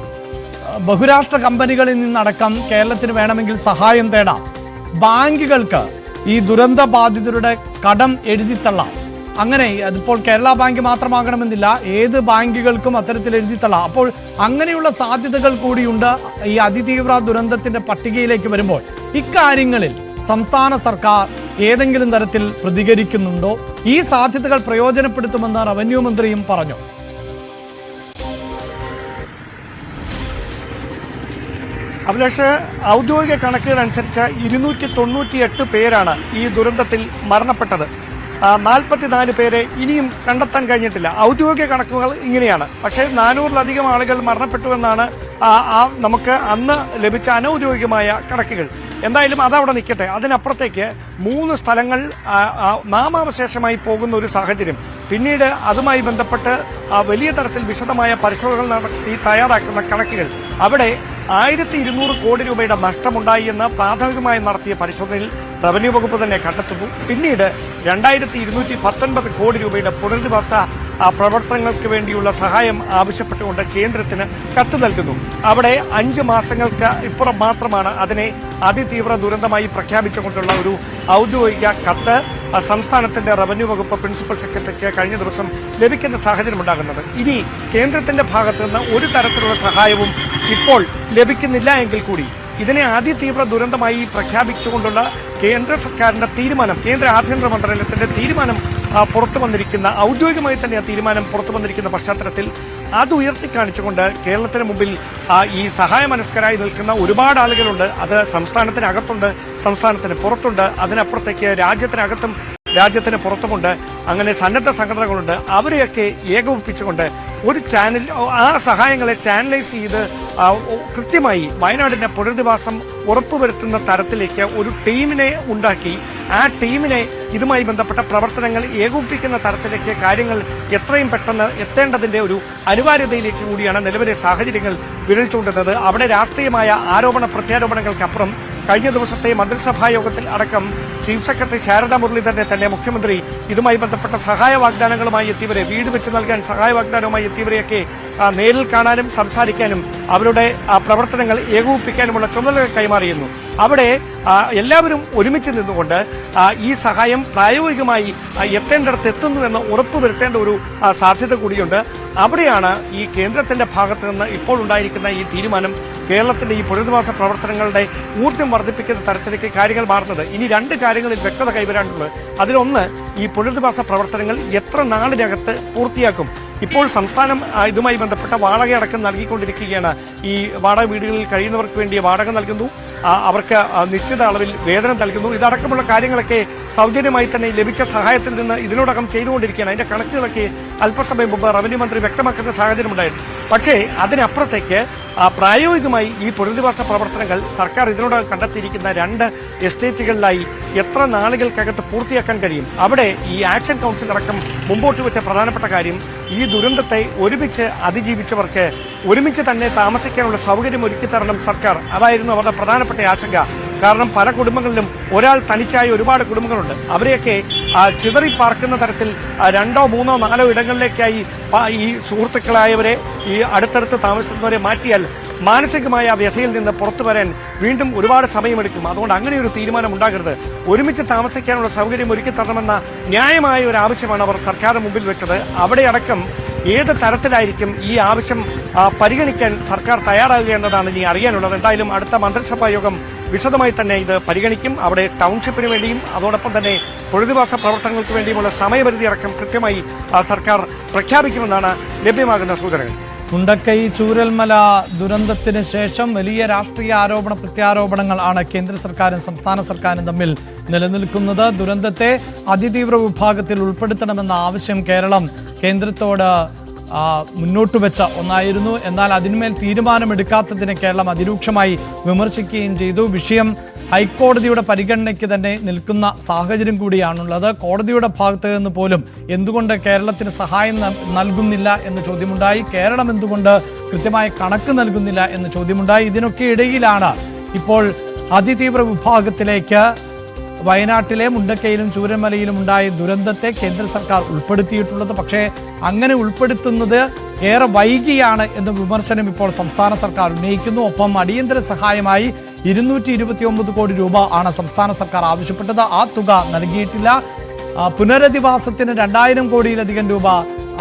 ബഹുരാഷ്ട്ര കമ്പനികളിൽ നിന്നടക്കം കേരളത്തിന് വേണമെങ്കിൽ സഹായം തേടാം. ബാങ്കുകൾക്ക് ഈ ദുരന്ത ബാധിതരുടെ കടം എഴുതിത്തള്ളാം. അങ്ങനെ അതിപ്പോൾ കേരള ബാങ്ക് മാത്രമാകണമെന്നില്ല, ഏത് ബാങ്കുകൾക്കും അത്തരത്തിൽ എഴുതിത്തള്ളാം. അപ്പോൾ അങ്ങനെയുള്ള സാധ്യതകൾ കൂടിയുണ്ട് ഈ അതിതീവ്ര ദുരന്തത്തിന്റെ പട്ടികയിലേക്ക് വരുമ്പോൾ. ഇക്കാര്യങ്ങളിൽ സംസ്ഥാന സർക്കാർ ഏതെങ്കിലും തരത്തിൽ പ്രതികരിക്കുന്നുണ്ടോ? ഈ സാധ്യതകൾ പ്രയോജനപ്പെടുത്തുമെന്ന് റവന്യൂ മന്ത്രിയും പറഞ്ഞു. അഭിലാഷ്, ഔദ്യോഗിക കണക്കുകൾ അനുസരിച്ച് 298 പേരാണ് ഈ ദുരന്തത്തിൽ മരണപ്പെട്ടത്. 44 പേരെ ഇനിയും കണ്ടെത്താൻ കഴിഞ്ഞിട്ടില്ല. ഔദ്യോഗിക കണക്കുകൾ ഇങ്ങനെയാണ്. പക്ഷേ 400-ലധികം ആളുകൾ മരണപ്പെട്ടുവെന്നാണ് നമുക്ക് അന്ന് ലഭിച്ച അനൌദ്യോഗികമായ കണക്കുകൾ. എന്തായാലും അതവിടെ നിൽക്കട്ടെ. അതിനപ്പുറത്തേക്ക് 3 സ്ഥലങ്ങൾ നാമാവശേഷമായി പോകുന്ന ഒരു സാഹചര്യം. പിന്നീട് അതുമായി ബന്ധപ്പെട്ട് വലിയ തരത്തിൽ വിശദമായ പരിശോധനകൾ നടത്തി തയ്യാറാക്കുന്ന കണക്കുകൾ. അവിടെ 1200 കോടി രൂപയുടെ നഷ്ടമുണ്ടായി എന്ന് പ്രാഥമികമായി നടത്തിയ പരിശോധനയിൽ റവന്യൂ വകുപ്പ് തന്നെ കണ്ടെത്തുന്നു. പിന്നീട് 2219 കോടി രൂപയുടെ പുനരധിവാസ പ്രവർത്തനങ്ങൾക്ക് വേണ്ടിയുള്ള സഹായം ആവശ്യപ്പെട്ടുകൊണ്ട് കേന്ദ്രത്തിന് കത്ത് നൽകുന്നു. അവിടെ 5 മാസങ്ങൾക്ക് ഇപ്പുറം മാത്രമാണ് അതിനെ അതിതീവ്ര ദുരന്തമായി പ്രഖ്യാപിച്ചുകൊണ്ടുള്ള ഒരു ഔദ്യോഗിക കത്ത് സംസ്ഥാനത്തിന്റെ റവന്യൂ വകുപ്പ് പ്രിൻസിപ്പൽ സെക്രട്ടറിക്ക് കഴിഞ്ഞ ദിവസം ലഭിക്കുന്ന സാഹചര്യം ഉണ്ടാകുന്നത്. ഇനി കേന്ദ്രത്തിന്റെ ഭാഗത്തു നിന്ന് ഒരു തരത്തിലുള്ള സഹായവും ഇപ്പോൾ ലഭിക്കുന്നില്ല എങ്കിൽ കൂടി ഇതിനെ അതിതീവ്ര ദുരന്തമായി പ്രഖ്യാപിച്ചുകൊണ്ടുള്ള കേന്ദ്ര സർക്കാരിന്റെ തീരുമാനം, കേന്ദ്ര ആഭ്യന്തര മന്ത്രാലയത്തിന്റെ തീരുമാനം പുറത്തു വന്നിരിക്കുന്ന, ഔദ്യോഗികമായി തന്നെ ആ തീരുമാനം പുറത്തു വന്നിരിക്കുന്ന പശ്ചാത്തലത്തിൽ അത് ഉയർത്തിക്കാണിച്ചുകൊണ്ട് കേരളത്തിന് മുമ്പിൽ ഈ സഹായമനസ്കരായി നിൽക്കുന്ന ഒരുപാട് ആളുകളുണ്ട്. അത് സംസ്ഥാനത്തിനകത്തുണ്ട്, സംസ്ഥാനത്തിന് പുറത്തുണ്ട്, അതിനപ്പുറത്തേക്ക് രാജ്യത്തിനകത്തും രാജ്യത്തിന് പുറത്തുമുണ്ട്. അങ്ങനെ സന്നദ്ധ സംഘടനകളുണ്ട്. അവരെയൊക്കെ ഏകോപിപ്പിച്ചുകൊണ്ട് ഒരു ചാനൽ, ആ സഹായങ്ങളെ ചാനലൈസ് ചെയ്ത് കൃത്യമായി വയനാടിന്റെ പുനരധിവാസം ഉറപ്പുവരുത്തുന്ന തരത്തിലേക്ക് ഒരു ടീമിനെ ഉണ്ടാക്കി ആ ടീമിനെ ഇതുമായി ബന്ധപ്പെട്ട പ്രവർത്തനങ്ങൾ ഏകോപിപ്പിക്കുന്ന തരത്തിലേക്ക് കാര്യങ്ങൾ എത്രയും പെട്ടെന്ന് എത്തേണ്ടതിന്റെ ഒരു അനിവാര്യതയിലേക്ക് കൂടിയാണ് നിലവിലെ സാഹചര്യങ്ങൾ വിരൽ ചൂണ്ടുന്നത്. അവിടെ രാഷ്ട്രീയമായ ആരോപണ പ്രത്യാരോപണങ്ങൾക്കപ്പുറം കഴിഞ്ഞ ദിവസത്തെ മന്ത്രിസഭാ യോഗത്തിൽ അടക്കം ചീഫ് സെക്രട്ടറി ശാരദാ മുരളീധരനെ തന്നെ മുഖ്യമന്ത്രി ഇതുമായി ബന്ധപ്പെട്ട സഹായ വാഗ്ദാനങ്ങളുമായി എത്തിയവരെ, വീട് വെച്ച് നൽകാൻ സഹായ വാഗ്ദാനവുമായി എത്തിയവരെയൊക്കെ നേരിൽ കാണാനും സംസാരിക്കാനും അവരുടെ പ്രവർത്തനങ്ങൾ ഏകോപിപ്പിക്കാനുമുള്ള ചുമതല കൈമാറിയിരുന്നു. അവിടെ എല്ലാവരും ഒരുമിച്ച് നിന്നുകൊണ്ട് ഈ സഹായം പ്രായോഗികമായി എത്തേണ്ടിടത്ത് എത്തുന്നുവെന്ന് ഉറപ്പുവരുത്തേണ്ട ഒരു സാധ്യത കൂടിയുണ്ട്. അവിടെയാണ് ഈ കേന്ദ്രത്തിന്റെ ഭാഗത്ത് നിന്ന് ഇപ്പോൾ ഉണ്ടായിരിക്കുന്ന ഈ തീരുമാനം കേരളത്തിന്റെ ഈ പുനരധിവാസ പ്രവർത്തനങ്ങളുടെ ഊർജ്ജം വർദ്ധിപ്പിക്കുന്ന തരത്തിലേക്ക് കാര്യങ്ങൾ മാറുന്നത്. ഇനി 2 കാര്യങ്ങളിൽ വ്യക്തത കൈവരാനുള്ളത്. അതിലൊന്ന്, ഈ പുനരധിവാസ പ്രവർത്തനങ്ങൾ എത്ര നാളിനകത്ത് പൂർത്തിയാക്കും. ഇപ്പോൾ സംസ്ഥാനം ഇതുമായി ബന്ധപ്പെട്ട വാടകയടക്കം നൽകിക്കൊണ്ടിരിക്കുകയാണ്. ഈ വാടക വീടുകളിൽ കഴിയുന്നവർക്ക് വേണ്ടി വാടക നൽകുന്നു, അവർക്ക് നിശ്ചിത അളവിൽ വേതനം നൽകുന്നു. ഇതടക്കമുള്ള കാര്യങ്ങളൊക്കെ സൗജന്യമായി തന്നെ ലഭിച്ച സഹായത്തിൽ നിന്ന് ഇതിനോടകം ചെയ്തുകൊണ്ടിരിക്കുകയാണ്. അതിന്റെ കണക്കുകളൊക്കെ അല്പസമയം മുമ്പ് റവന്യൂ മന്ത്രി വ്യക്തമാക്കുന്ന സാഹചര്യമുണ്ടായിരുന്നു. പക്ഷേ അതിനപ്പുറത്തേക്ക് പ്രായോഗികമായി ഈ പുനരധിവാസ പ്രവർത്തനങ്ങൾ സർക്കാർ ഇതിനോടകം കണ്ടെത്തിയിരിക്കുന്ന 2 എസ്റ്റേറ്റുകളിലായി എത്ര നാളുകൾക്കകത്ത് പൂർത്തിയാക്കാൻ കഴിയും? അവിടെ ഈ ആക്ഷൻ കൗൺസിൽ അടക്കം മുമ്പോട്ട് വെച്ച പ്രധാനപ്പെട്ട കാര്യം ഈ ദുരന്തത്തെ ഒരുമിച്ച് അതിജീവിച്ചവർക്ക് ഒരുമിച്ച് തന്നെ താമസിക്കാനുള്ള സൗകര്യം ഒരുക്കി തരണം സർക്കാർ. അതായിരുന്നു അവരുടെ പ്രധാനപ്പെട്ട ആശങ്ക. കാരണം പല കുടുംബങ്ങളിലും ഒരാൾ തനിച്ചായ ഒരുപാട് കുടുംബങ്ങളുണ്ട്. അവരെയൊക്കെ ചിതറി പാർക്കുന്ന തരത്തിൽ 2, 3, 4 ഇടങ്ങളിലേക്കായി ഈ സുഹൃത്തുക്കളായവരെ, ഈ അടുത്തടുത്ത് താമസിക്കുന്നവരെ മാറ്റിയാൽ മാനസികമായ വ്യഥയിൽ നിന്ന് പുറത്തു വരാൻ വീണ്ടും ഒരുപാട് സമയമെടുക്കും. അതുകൊണ്ട് അങ്ങനെ ഒരു തീരുമാനം ഉണ്ടാകരുത്. ഒരുമിച്ച് താമസിക്കാനുള്ള സൗകര്യം ഒരുക്കി തരണമെന്ന ന്യായമായ ഒരു ആവശ്യമാണ് അവർ സർക്കാരിന് മുമ്പിൽ വെച്ചത്. അവിടെ അടക്കം ഏത് തരത്തിലായിരിക്കും ഈ ആവശ്യം പരിഗണിക്കാൻ സർക്കാർ തയ്യാറാകുക എന്നതാണ് ഇനി അറിയാനുള്ളത്. എന്തായാലും അടുത്ത മന്ത്രിസഭാ യോഗം വിശദമായി തന്നെ ഇത് പരിഗണിക്കും. അവിടെ ടൗൺഷിപ്പിന് വേണ്ടിയും അതോടൊപ്പം തന്നെ പുനരധിവാസ പ്രവർത്തനങ്ങൾക്ക് വേണ്ടിയുമുള്ള സമയപരിധി അടക്കം കൃത്യമായി സർക്കാർ പ്രഖ്യാപിക്കുമെന്നാണ് ലഭ്യമാകുന്ന സൂചനകൾ. മുണ്ടക്കൈ ചൂരൽമല ദുരന്തത്തിന് ശേഷം വലിയ രാഷ്ട്രീയ ആരോപണ പ്രത്യാരോപണങ്ങൾ ആണ് കേന്ദ്ര സർക്കാരും സംസ്ഥാന സർക്കാരും തമ്മിൽ നിലനിൽക്കുന്നത്. ദുരന്തത്തെ അതിതീവ്ര വിഭാഗത്തിൽ ഉൾപ്പെടുത്തണമെന്ന ആവശ്യം കേരളം കേന്ദ്രത്തോട് മുന്നോട്ട് വെച്ച ഒന്നായിരുന്നു. എന്നാൽ അതിന്മേൽ തീരുമാനമെടുക്കാത്തതിനെ കേരളം അതിരൂക്ഷമായി വിമർശിക്കുകയും ചെയ്തു. വിഷയം ഹൈക്കോടതിയുടെ പരിഗണനയ്ക്ക് തന്നെ നിൽക്കുന്ന സാഹചര്യം കൂടിയാണുള്ളത്. കോടതിയുടെ ഭാഗത്ത് നിന്ന് പോലും എന്തുകൊണ്ട് കേരളത്തിന് സഹായം നൽകുന്നില്ല എന്ന ചോദ്യമുണ്ടായി. കേരളം എന്തുകൊണ്ട് കൃത്യമായ കണക്ക് നൽകുന്നില്ല എന്ന ചോദ്യമുണ്ടായി. ഇതിനൊക്കെ ഇടയിലാണ് ഇപ്പോൾ അതിതീവ്ര വിഭാഗത്തിലേക്ക് വയനാട്ടിലെ മുണ്ടക്കയിലും ചൂരൽമലയിലും ഉണ്ടായ ദുരന്തത്തെ കേന്ദ്ര സർക്കാർ ഉൾപ്പെടുത്തിയിട്ടുള്ളത്. പക്ഷേ അങ്ങനെ ഉൾപ്പെടുത്തുന്നത് ഏറെ വൈകിയാണ് എന്ന വിമർശനം ഇപ്പോൾ സംസ്ഥാന സർക്കാർ ഉന്നയിക്കുന്നു. ഒപ്പം അടിയന്തര സഹായമായി 229 കോടി രൂപ ആണ് സംസ്ഥാന സർക്കാർ ആവശ്യപ്പെട്ടത്. ആ തുക നൽകിയിട്ടില്ല. പുനരധിവാസത്തിന് 2000 കോടിയിലധികം രൂപ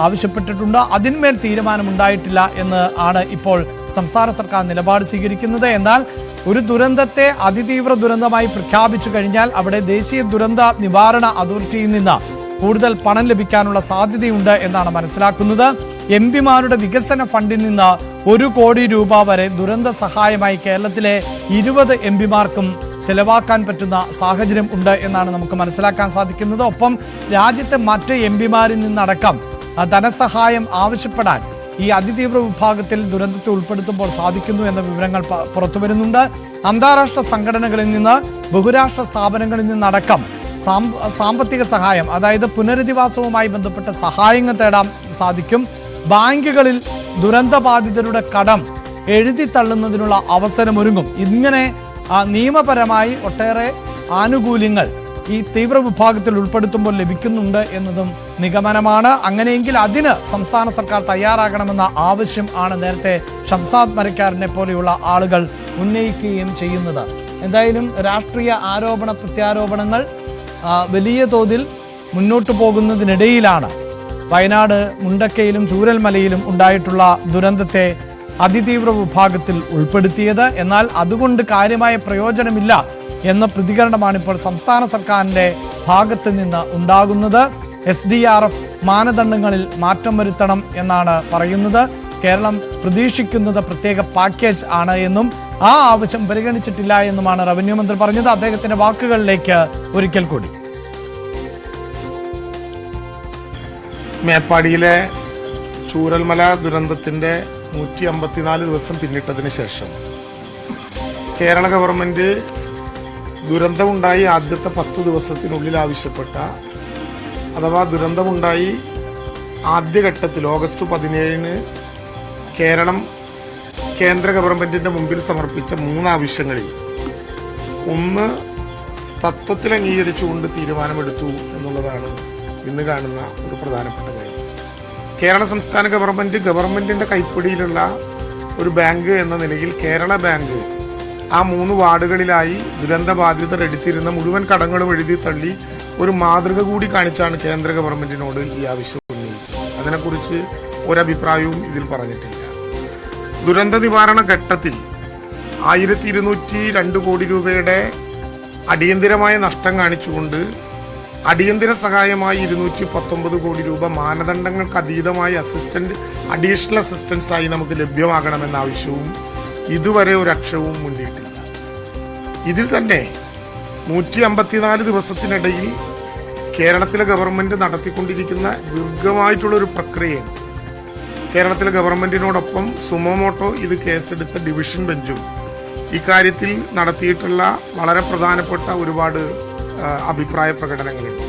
ആവശ്യപ്പെട്ടിട്ടുണ്ട്. അതിന്മേൽ തീരുമാനമുണ്ടായിട്ടില്ല എന്ന് ആണ് ഇപ്പോൾ സംസ്ഥാന സർക്കാർ നിലപാട് സ്വീകരിക്കുന്നത്. എന്നാൽ ഒരു ദുരന്തത്തെ അതിതീവ്ര ദുരന്തമായി പ്രഖ്യാപിച്ചു കഴിഞ്ഞാൽ അവിടെ ദേശീയ ദുരന്ത നിവാരണ അതോറിറ്റിയിൽ നിന്ന് കൂടുതൽ പണം ലഭിക്കാനുള്ള സാധ്യതയുണ്ട് എന്നാണ് മനസ്സിലാക്കുന്നത്. എംപിമാരുടെ വികസന ഫണ്ടിൽ നിന്ന് 1 കോടി രൂപ വരെ ദുരന്ത സഹായമായി കേരളത്തിലെ 20 എംപിമാർക്കും ചെലവാക്കാൻ പറ്റുന്ന സാഹചര്യം ഉണ്ട് എന്നാണ് നമുക്ക് മനസ്സിലാക്കാൻ സാധിക്കുന്നത്. ഒപ്പം രാജ്യത്തെ മറ്റ് എംപിമാരിൽ നിന്നടക്കം ധനസഹായം ആവശ്യപ്പെടാൻ ഈ അതിതീവ്ര വിഭാഗത്തിൽ ദുരന്തത്തെ ഉൾപ്പെടുത്തുമ്പോൾ സാധിക്കുന്നു എന്ന വിവരങ്ങൾ പുറത്തു വരുന്നുണ്ട്. അന്താരാഷ്ട്ര സംഘടനകളിൽ നിന്ന്, ബഹുരാഷ്ട്ര സ്ഥാപനങ്ങളിൽ നിന്നടക്കം സാമ്പത്തിക സഹായം, അതായത് പുനരധിവാസവുമായി ബന്ധപ്പെട്ട സഹായങ്ങൾ തേടാൻ സാധിക്കും. ബാങ്കുകളിൽ ദുരന്തബാധിതരുടെ കടം എഴുതി തള്ളുന്നതിനുള്ള അവസരമൊരുങ്ങും. ഇങ്ങനെ നിയമപരമായി ഒട്ടേറെ ആനുകൂല്യങ്ങൾ ഈ തീവ്ര വിഭാഗത്തിൽ ഉൾപ്പെടുത്തുമ്പോൾ ലഭിക്കുന്നുണ്ട് എന്നതും നിഗമനമാണ്. അങ്ങനെയെങ്കിൽ അതിന് സംസ്ഥാന സർക്കാർ തയ്യാറാകണമെന്ന ആവശ്യം ആണ് നേരത്തെ ഷംസാദ് മരക്കാരനെ പോലെയുള്ള ആളുകൾ ഉന്നയിക്കുകയും ചെയ്യുന്നത്. എന്തായാലും രാഷ്ട്രീയ ആരോപണ പ്രത്യാരോപണങ്ങൾ വലിയ തോതിൽ മുന്നോട്ടു പോകുന്നതിനിടയിലാണ് വയനാട് മുണ്ടക്കയിലും ചൂരൽമലയിലും ഉണ്ടായിട്ടുള്ള ദുരന്തത്തെ അതിതീവ്ര വിഭാഗത്തിൽ ഉൾപ്പെടുത്തിയത്. എന്നാൽ അതുകൊണ്ട് കാര്യമായ പ്രയോജനമില്ല എന്ന പ്രതികരണമാണ് ഇപ്പോൾ സംസ്ഥാന സർക്കാരിൻ്റെ ഭാഗത്ത് നിന്ന് ഉണ്ടാകുന്നത്. SDRF മാനദണ്ഡങ്ങളിൽ മാറ്റം വരുത്തണം എന്നാണ് പറയുന്നത്. കേരളം പ്രതീക്ഷിക്കുന്നത് പ്രത്യേക പാക്കേജ് ആണ് എന്നും ആ ആവശ്യം പരിഗണിച്ചിട്ടില്ല എന്നുമാണ് റവന്യൂ മന്ത്രി പറഞ്ഞത്. അദ്ദേഹത്തിന്റെ വാക്കുകളിലേക്ക് ഒരിക്കൽ കൂടി. മേപ്പാടിയിലെ ചൂരൽമല ദുരന്തത്തിന്റെ 154 ദിവസം പിന്നിട്ടതിന് ശേഷം കേരള ഗവൺമെന്റ് ദുരന്തമുണ്ടായി ആദ്യത്തെ 10 ദിവസത്തിനുള്ളിൽ ആവശ്യപ്പെട്ട, അഥവാ ദുരന്തമുണ്ടായി ആദ്യഘട്ടത്തിൽ ഓഗസ്റ്റ് 17 കേരളം കേന്ദ്ര ഗവൺമെന്റിന്റെ മുമ്പിൽ സമർപ്പിച്ച 3 ആവശ്യങ്ങളിൽ ഒന്ന് തത്വത്തിൽ അംഗീകരിച്ചുകൊണ്ട് തീരുമാനമെടുത്തു എന്നുള്ളതാണ് ഇന്ന് കാണുന്ന ഒരു പ്രധാനപ്പെട്ട കാര്യം. കേരള സംസ്ഥാന ഗവൺമെന്റിന്റെ കൈപ്പിടിയിലുള്ള ഒരു ബാങ്ക് എന്ന നിലയിൽ കേരള ബാങ്ക് ആ 3 വാർഡുകളിലായി ദുരന്തബാധിതർ എടുത്തിരുന്ന മുഴുവൻ കടങ്ങളും എഴുതി തള്ളി ഒരു മാതൃക കൂടി കാണിച്ചാണ് കേന്ദ്ര ഗവൺമെന്റിനോട് ഈ ആവശ്യം ഉന്നയിച്ചത്. അതിനെക്കുറിച്ച് ഒരഭിപ്രായവും ഇതിൽ പറഞ്ഞിട്ടില്ല. ദുരന്ത നിവാരണ ഘട്ടത്തിൽ 1202 കോടി രൂപയുടെ അടിയന്തിരമായ നഷ്ടം കാണിച്ചുകൊണ്ട് അടിയന്തര സഹായമായി 219 കോടി രൂപ മാനദണ്ഡങ്ങൾക്ക് അതീതമായി അഡീഷണൽ അസിസ്റ്റൻസായി നമുക്ക് ലഭ്യമാകണമെന്ന ആവശ്യവും ഇതുവരെ ഒരു അക്ഷരവും മുന്നിട്ടില്ല. ഇതിൽ തന്നെ 154 ദിവസത്തിനിടയിൽ കേരളത്തിലെ ഗവൺമെന്റ് നടത്തിക്കൊണ്ടിരിക്കുന്ന ദീർഘമായിട്ടുള്ള ഒരു പ്രക്രിയയാണ്. കേരളത്തിലെ ഗവൺമെന്റിനോടൊപ്പം സുമോമോട്ടോ ഇത് കേസെടുത്ത ഡിവിഷൻ ബെഞ്ചും ഇക്കാര്യത്തിൽ നടത്തിയിട്ടുള്ള വളരെ പ്രധാനപ്പെട്ട ഒരുപാട് അഭിപ്രായ പ്രകടനങ്ങളുണ്ട്.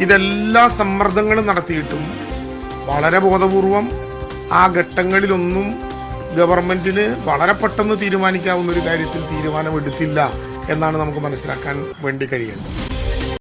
ഇതെല്ലാ സമ്മർദ്ദങ്ങളും നടത്തിയിട്ടും വളരെ ബോധപൂർവം ആ ഘട്ടങ്ങളിലൊന്നും ഗവൺമെന്റിന് വളരെ പെട്ടെന്ന് തീരുമാനിക്കാവുന്ന ഒരു കാര്യത്തിൽ തീരുമാനമെടുത്തില്ല എന്നാണ് നമുക്ക് മനസ്സിലാക്കാൻ വേണ്ടി കഴിയുന്നത്.